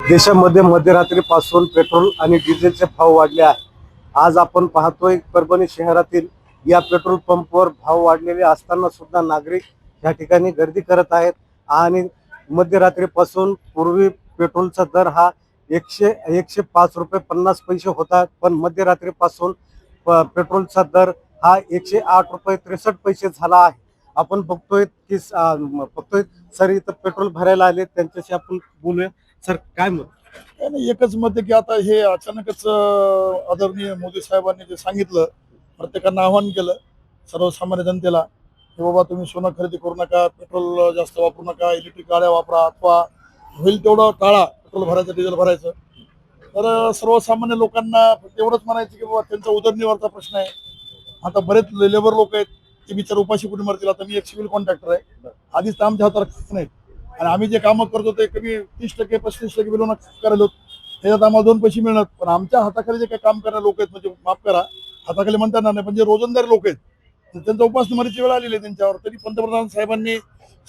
देशामध्ये मध्यरात्रीपासून पेट्रोल आणि डिझेलचे भाव वाढले आहे। आज आपण पाहतोय परभणी शहरातील या पेट्रोल पंपवर भाव वाढलेले असताना सुद्धा नागरिक या ठिकाणी गर्दी करत आहेत आणि मध्यरात्रीपासून पूर्वी पेट्रोलचा दर हा 105 रुपये 50 पैसे होता, पण मध्यरात्रीपासून पेट्रोलचा दर हा 108 रुपये 63 पैसे झाला आहे। आपण बघतोय की सर इथं पेट्रोल भरायला आले, त्यांच्याशी आपण बोलूया। सर काय मत? नाही, एकच मत आहे की आता हे अचानकच आदरणीय मोदी साहेबांनी जे सांगितलं, प्रत्येकांना आवाहन केलं सर्वसामान्य जनतेला की बाबा तुम्ही सोनं खरेदी करू नका, पेट्रोल जास्त वापरू नका, इलेक्ट्रिक गाड्या वापरा अथवा होईल तेवढं टाळा पेट्रोल भरायचं, डिझेल भरायचं। तर सर्वसामान्य लोकांना फक्त एवढंच म्हणायचं की बाबा त्यांचा उदरनिर्वाहाचा प्रश्न आहे। आता बरेच लेबर लोक आहेत ते बिचार उपाशी कुठे मरतील। आता मी एक सिव्हिल कॉन्ट्रॅक्टर आहे, आधीच तर आमच्या हाताला काही नाही आणि आम्ही जे कामं करतो ते कमी 30% 35% बिलोना करायला होत, त्याच्यात आम्हाला 2 पैसे मिळणार। पण आमच्या हाताखाली जे काही काम करणारे लोक आहेत, म्हणजे माफ करा हाताखाली म्हणता येणार नाही, पण जे रोजंदारी लोक आहेत त्यांचा उपासमारीची वेळ आलेली आहे त्यांच्यावर। तरी पंतप्रधान साहेबांनी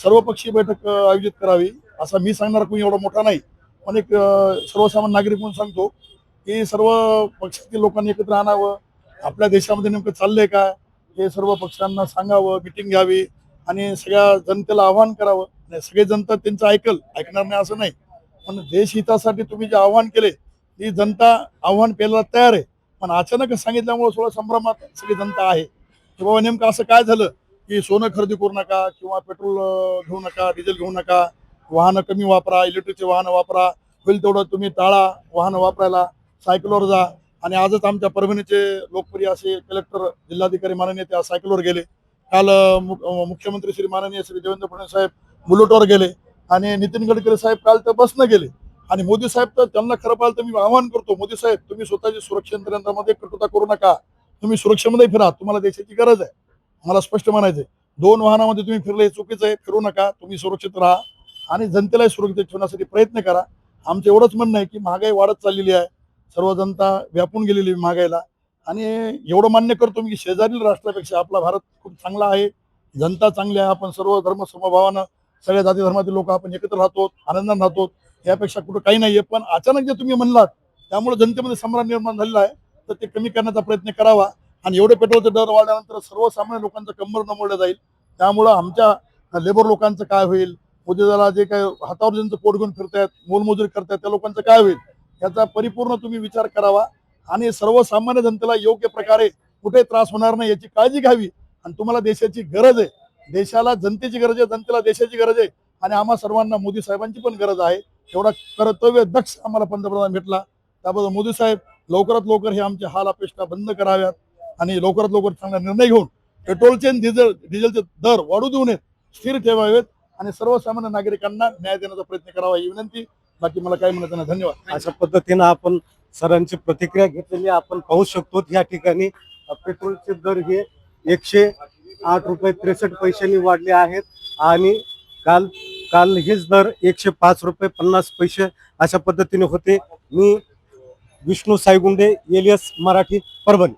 सर्वपक्षीय बैठक आयोजित करावी असा मी सांगणार कोणी एवढा मोठा नाही, पण एक सर्वसामान्य नागरिक म्हणून सांगतो की सर्व पक्षातील लोकांनी एकत्र आणावं। आपल्या देशामध्ये नेमकं चाललंय का हे सर्व पक्षांना सांगावं, मिटिंग घ्यावी आणि सगळ्या जनतेला आवाहन करावं। सगळे जनता त्यांचं ऐकणार नाही असं नाही, पण देशहितासाठी तुम्ही जे आव्हान केले ती जनता आव्हान पेलायला तयार आहे। पण अचानक सांगितल्यामुळे थोडं संभ्रमात सगळी जनता आहे की बाबा नेमकं असं काय झालं की सोनं खरेदी करू नका किंवा पेट्रोल घेऊ नका, डिझेल घेऊ नका, वाहनं कमी वापरा, इलेक्ट्रिकचे वाहनं वापरा, होईल तेवढं तुम्ही टाळा वाहनं वापरायला, सायकलवर जा। आणि आजच आमच्या परभणीचे लोकप्रिय असे कलेक्टर जिल्हाधिकारी माननीय त्या सायकलवर गेले। काल मुख्यमंत्री श्री माननीय श्री देवेंद्र फडणवीस साहेब बुलेटवर गेले आणि नितीन गडकरी साहेब काल तर बसनं गेले। आणि मोदी साहेब तर त्यांना खरं पाहिलं तर मी आवाहन करतो, मोदी साहेब तुम्ही स्वतःची सुरक्षा यंत्रणामध्ये कटुता करू नका, तुम्ही सुरक्षेमध्ये फिरा, तुम्हाला देशाची गरज आहे। मला स्पष्ट म्हणायचंय 2 वाहनामध्ये तुम्ही फिरले हे चुकीचं आहे, फिरू नका, तुम्ही सुरक्षित राहा आणि जनतेलाही सुरक्षित ठेवण्यासाठी प्रयत्न करा। आमचं एवढंच म्हणणं आहे की महागाई वाढत चाललेली आहे, सर्व जनता व्यापून गेलेली महागाईला आणि एवढं मान्य करतो मी की शेजारील राष्ट्रापेक्षा आपला भारत खूप चांगला आहे, जनता चांगली आहे, आपण सर्व धर्म समभावानं सगळ्या जाती धर्मातील लोक आपण एकत्र राहतो, आनंदाने राहतो, यापेक्षा कुठं काही नाहीये। पण अचानक जे तुम्ही म्हणलात त्यामुळे जनतेमध्ये संभ्रम निर्माण झालेला आहे, तर ते कमी करण्याचा प्रयत्न करावा। आणि एवढे पेट्रोलचे दर वाढल्यानंतर सर्वसामान्य लोकांचं कंबर न मोडलं जाईल, त्यामुळं आमच्या लेबर लोकांचं काय होईल, उद्योगाला जे काही हातावर ज्यांचं पोट घेऊन फिरतायत, मोलमजुरी करतायत त्या लोकांचं काय होईल, याचा परिपूर्ण तुम्ही विचार करावा आणि सर्वसामान्य जनतेला योग्य प्रकारे कुठे त्रास होणार नाही याची काळजी घ्यावी। आणि तुम्हाला देशाची गरज आहे, देशाला जनतेची गरज आहे, जनतेला देशाची गरज आहे आणि आम्हा सर्वांना मोदी साहेबांची पण गरज आहे। एवढा कर्तव्य दक्ष आम्हाला पंतप्रधान भेटला, त्याबद्दल मोदी साहेब लवकरात लवकर हे आमचे हाल अपेक्षा बंद कराव्यात आणि लवकरात लवकर चांगला निर्णय घेऊन पेट्रोलचे आणि डिझेलचे दर वाढू देऊ नयेत, स्थिर ठेवावेत आणि सर्वसामान्य नागरिकांना न्याय देण्याचा प्रयत्न करावा ही विनंती। बाकी मला काय म्हणायचं नाही, धन्यवाद। अशा पद्धतीनं आपण सरांची प्रतिक्रिया घेतलेली आपण पाहू शकतो। या ठिकाणी पेट्रोलचे दर हे 108 रुपये 63 पैशांनी वाढले आहेत आणि काल काल हेच दर 105 रुपये 50 पैसे अशा पद्धतीने होते। मी विष्णू साईगुंडे, एलियस मराठी, परभणी।